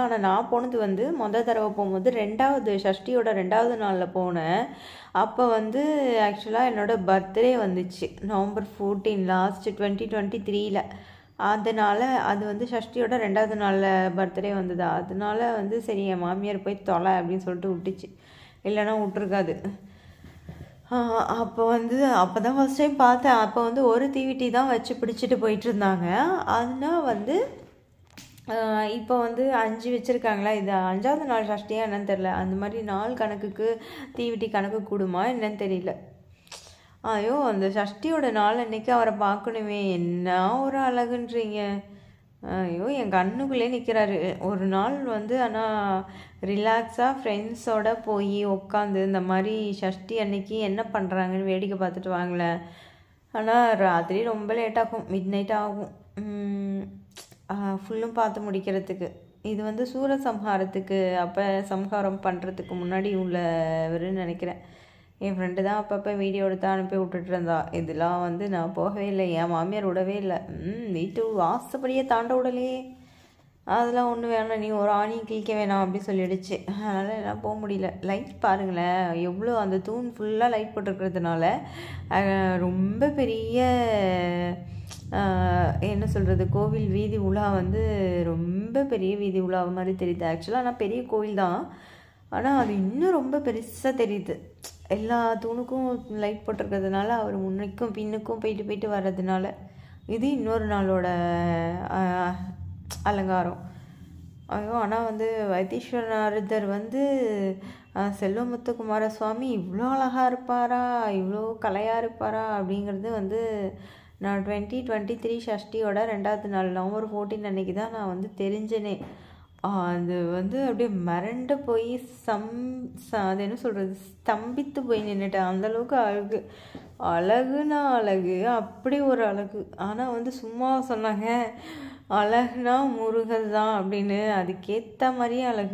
ஆனால் நான் போனது வந்து தடவை போகும்போது ஷஷ்டியோட 2வது நாளில் போனேன். அப்போ வந்து ஆக்சுவலாக என்னோடய பர்த்டே வந்துச்சு November 14 லாஸ்ட் 2023. அதனால் அது வந்து ஷஷ்டியோட 2வது நாளில் பர்த்டே வந்ததா, அதனால வந்து சரி என் மாமியார் போய் தொலை அப்படின்னு சொல்லிட்டு விட்டுச்சு, இல்லைன்னா விட்டுருக்காது. அப்போ வந்து அப்போ தான் ஃபஸ்ட் டைம் பார்த்தேன். அப்போ வந்து ஒரு தீவெட்டி தான் வச்சு பிடிச்சிட்டு போயிட்டு இருந்தாங்க. அதனால் வந்து இப்போ வந்து 5 வச்சுருக்காங்களா, இது 5வது நாள் ஷஷ்டியா என்னன்னு தெரில. அந்த மாதிரி நாள் கணக்குக்கு தீவெட்டி கணக்கு கூடுமா என்னன்னு தெரியல. ஐயோ, அந்த ஷஷ்டியோட நாள் அன்னைக்கு அவரை பார்க்கணுமே, என்ன ஒரு அழகுன்றீங்க. ஐயோ, என் கண்ணுக்குள்ளே நிற்கிறாரு ஒரு நாள் வந்து. ஆனால் ரிலாக்ஸாக ஃப்ரெண்ட்ஸோட போய் உட்காந்து இந்த மாதிரி ஷஷ்டி அன்னைக்கு என்ன பண்ணுறாங்கன்னு வேடிக்கை பார்த்துட்டு வாங்களேன். ஆனால் ராத்திரி ரொம்ப லேட்டாகும், மிட் நைட் ஆகும் ஃபுல்லும் பார்த்து முடிக்கிறதுக்கு. இது வந்து சூரசம்ஹாரத்துக்கு அப்போ சம்ஹாரம் பண்ணுறதுக்கு முன்னாடி உள்ளவருன்னு நினைக்கிறேன். என் ஃப்ரெண்டு தான் அப்பப்போ வீடியோ எடுத்து அனுப்பி விட்டுட்டு இருந்தா. இதெல்லாம் வந்து நான் போகவே இல்லை, என் மாமியார் விடவே இல்லை. வீட்டு வாசப்படியே தாண்ட விடலையே, அதெல்லாம் ஒன்றும் வேணாம், நீ ஒரு ஆணி கிழிக்க வேணாம் அப்படி சொல்லிடுச்சு. அதனால் எல்லாம் போக முடியல. லைட் பாருங்களேன் எவ்வளோ, அந்த தூண் ஃபுல்லாக லைட் போட்டிருக்கிறதுனால ரொம்ப பெரிய என்ன சொல்கிறது, கோவில் வீதி உலா வந்து ரொம்ப பெரிய வீதி உலா மாதிரி தெரியுது. ஆக்சுவலாக ஆனால் பெரிய கோவில் தான், ஆனால் அது இன்னும் ரொம்ப பெருசாக தெரியுது. எல்லா தூணுக்கும் லைட் போட்டிருக்கிறதுனால அவர் முன்னுக்கும் பின்னுக்கும் போயிட்டு போயிட்டு வர்றதுனால இது இன்னொரு நாளோட அலங்காரம். ஐயோ, ஆனால் வந்து வைத்தீஸ்வரநாதர் வந்து செல்வமுத்துக்குமார சுவாமி இவ்வளோ அழகாக இருப்பாரா, இவ்வளோ கலையாக இருப்பாரா அப்படிங்கிறது வந்து நான் 2023 ஷஷ்டியோட 2வது நாள் November 14 அன்னைக்கு தான் நான் வந்து தெரிஞ்சேனே. அது வந்து அப்படியே மிரண்டு போய் அது என்ன சொல்கிறது, ஸ்தம்பித்து போய் நின்றுட்டேன். அந்தளவுக்கு அழகு, அழகுனா அழகு, அப்படி ஒரு அழகு. ஆனால் வந்து சும்மா சொன்னாங்க அழகுனா முருகர் தான் அப்படின்னு, அதுக்கேற்ற மாதிரியே அழகு.